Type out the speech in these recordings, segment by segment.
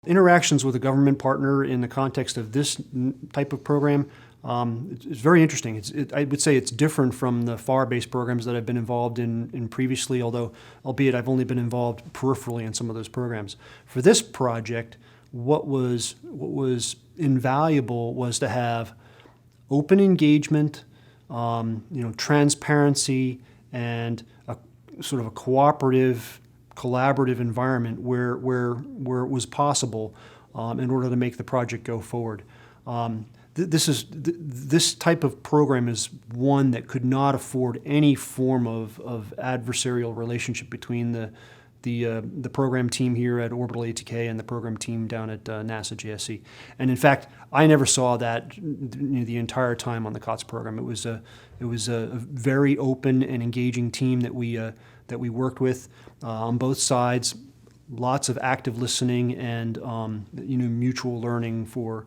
Interactions with a government partner in the context of this type of program is very interesting. I would say it's different from the FAR-based programs that I've been involved in previously, although, albeit I've only been involved peripherally in some of those programs. For this project, what was invaluable was to have open engagement, transparency, and a sort of a cooperative, collaborative environment where it was possible in order to make the project go forward. This type of program is one that could not afford any form of adversarial relationship between the program team here at Orbital ATK and the program team down at NASA JSC. And in fact, I never saw that the entire time on the COTS program. It was a very open and engaging team that we worked with on both sides. Lots of active listening and mutual learning for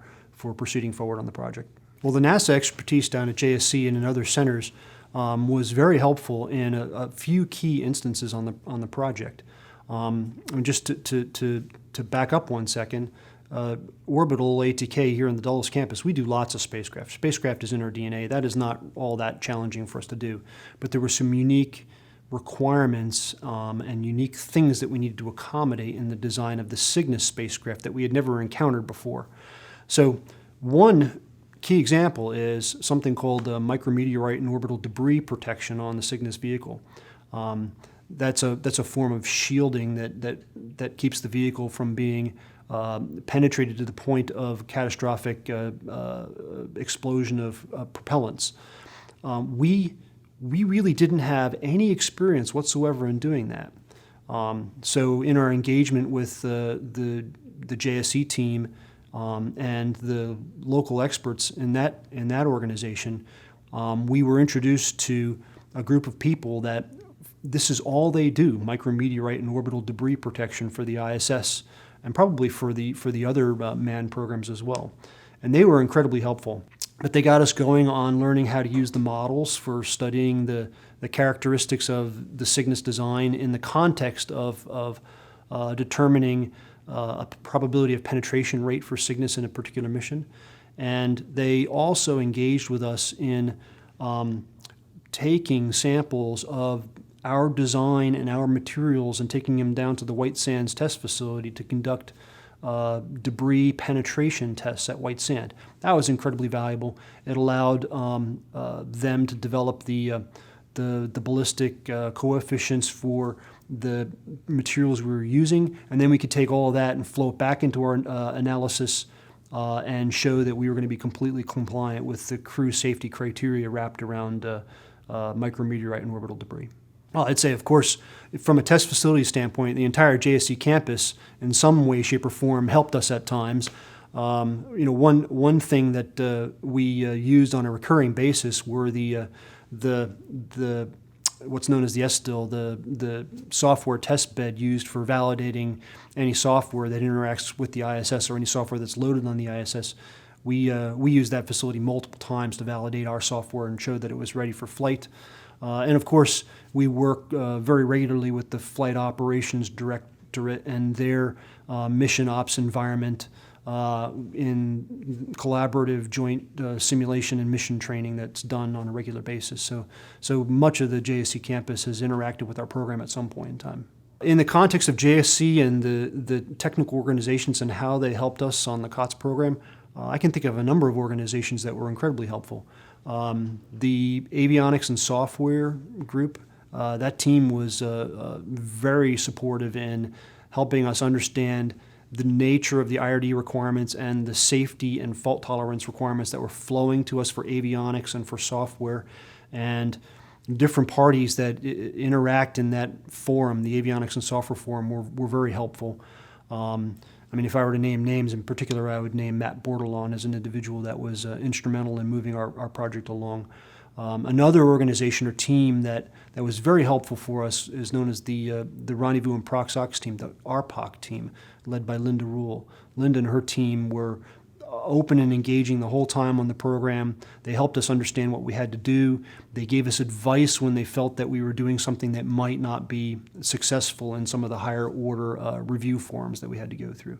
proceeding forward on the project. Well, the NASA expertise down at JSC and in other centers was very helpful in a few key instances on the project. Just to back up 1 second, Orbital ATK here in the Dulles campus, we do lots of spacecraft. Spacecraft is in our DNA. That is not all that challenging for us to do. But there were some unique requirements and unique things that we needed to accommodate in the design of the Cygnus spacecraft that we had never encountered before. So one key example is something called micrometeorite and orbital debris protection on the Cygnus vehicle. That's a form of shielding that keeps the vehicle from being penetrated to the point of catastrophic explosion of propellants. We really didn't have any experience whatsoever in doing that. So in our engagement with the JSC team and the local experts in that organization, we were introduced to a group of people that this is all they do: micrometeorite and orbital debris protection for the ISS, and probably for the other manned programs as well. And they were incredibly helpful. But they got us going on learning how to use the models for studying the characteristics of the Cygnus design in the context of determining a probability of penetration rate for Cygnus in a particular mission. And they also engaged with us in taking samples of our design and our materials and taking them down to the White Sands test facility to conduct debris penetration tests at White Sand. That was incredibly valuable. It allowed them to develop the ballistic coefficients for the materials we were using, and then we could take all of that and flow it back into our analysis and show that we were going to be completely compliant with the crew safety criteria wrapped around micrometeorite and orbital debris. Well, I'd say, of course, from a test facility standpoint, the entire JSC campus, in some way, shape, or form, helped us at times. One thing that we used on a recurring basis were the what's known as the SDIL, the software test bed used for validating any software that interacts with the ISS or any software that's loaded on the ISS. We used that facility multiple times to validate our software and show that it was ready for flight. And of course, we work very regularly with the Flight Operations Directorate and their mission ops environment in collaborative joint simulation and mission training that's done on a regular basis. So much of the JSC campus has interacted with our program at some point in time. In the context of JSC and the technical organizations and how they helped us on the COTS program, I can think of a number of organizations that were incredibly helpful. The avionics and software group, that team was very supportive in helping us understand the nature of the IRD requirements and the safety and fault tolerance requirements that were flowing to us for avionics and for software. And different parties that interact in that forum, the avionics and software forum, were very helpful. If I were to name names in particular, I would name Matt Bordelon as an individual that was instrumental in moving our project along. Another organization or team that was very helpful for us is known as the Rendezvous and Proxox team, the RPOC team, led by Linda Rule. Linda and her team were open and engaging the whole time on the program. They helped us understand what we had to do. They gave us advice when they felt that we were doing something that might not be successful in some of the higher order review forums that we had to go through.